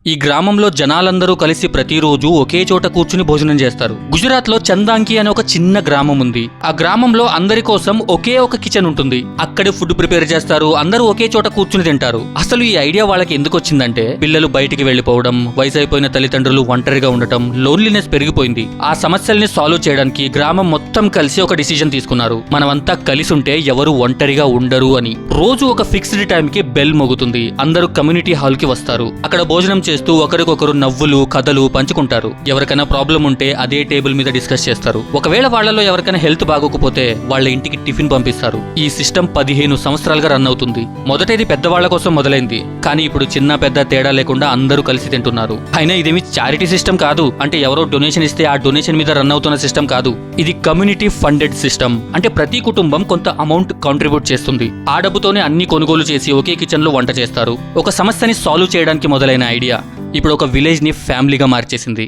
ఈ గ్రామంలో జనాలందరూ కలిసి ప్రతిరోజు ఒకే చోట కూర్చుని భోజనం చేస్తారు. గుజరాత్ లో చందాంకి అనే ఒక చిన్న గ్రామం ఉంది. ఆ గ్రామంలో అందరి కోసం ఒకే ఒక కిచెన్ ఉంటుంది. అక్కడే ఫుడ్ ప్రిపేర్ చేస్తారు. అందరూ ఒకే చోట కూర్చుని తింటారు. అసలు ఈ ఐడియా వాళ్ళకి ఎందుకు వచ్చిందంటే, పిల్లలు బయటికి వెళ్లిపోవడం, వయసు అయిపోయిన తల్లిదండ్రులు ఒంటరిగా ఉండటం, లోన్లీనెస్ పెరిగిపోయింది. ఆ సమస్యల్ని సాల్వ్ చేయడానికి గ్రామం మొత్తం కలిసి ఒక డిసిజన్ తీసుకున్నారు. మనమంతా కలిసి ఉంటే ఎవరు ఒంటరిగా ఉండరు అని. రోజు ఒక ఫిక్స్డ్ టైం కి బెల్ మోగుతుంది. అందరూ కమ్యూనిటీ హాల్ కి వస్తారు. అక్కడ భోజనం చేస్తూ ఒకరికొకరు నవ్వులు కథలు పంచుకుంటారు. ఎవరికైనా ప్రాబ్లం ఉంటే అదే టేబుల్ మీద డిస్కస్ చేస్తారు. ఒకవేళ వాళ్లలో ఎవరికైనా హెల్త్ బాగోకపోతే వాళ్ళ ఇంటికి టిఫిన్ పంపిస్తారు. ఈ సిస్టమ్ 15 సంవత్సరాలుగా రన్ అవుతుంది. మొదట ఇది పెద్దవాళ్ల కోసం మొదలైంది, కానీ ఇప్పుడు చిన్న పెద్ద తేడా లేకుండా అందరూ కలిసి తింటున్నారు. అయినా ఇదేమి చారిటీ సిస్టమ్ కాదు. అంటే ఎవరో డొనేషన్ ఇస్తే ఆ డొనేషన్ మీద రన్ అవుతున్న సిస్టమ్ కాదు. ఇది కమ్యూనిటీ ఫండెడ్ సిస్టమ్. అంటే ప్రతి కుటుంబం కొంత అమౌంట్ కాంట్రిబ్యూట్ చేస్తుంది. ఆ డబ్బుతోనే అన్ని కొనుగోలు చేసి ఒకే కిచెన్ లో వంట చేస్తారు. ఒక సమస్యని సాల్వ్ చేయడానికి మొదలైన ఐడియా ఇప్పుడు ఒక విలేజ్ ని ఫ్యామిలీగా మార్చేసింది.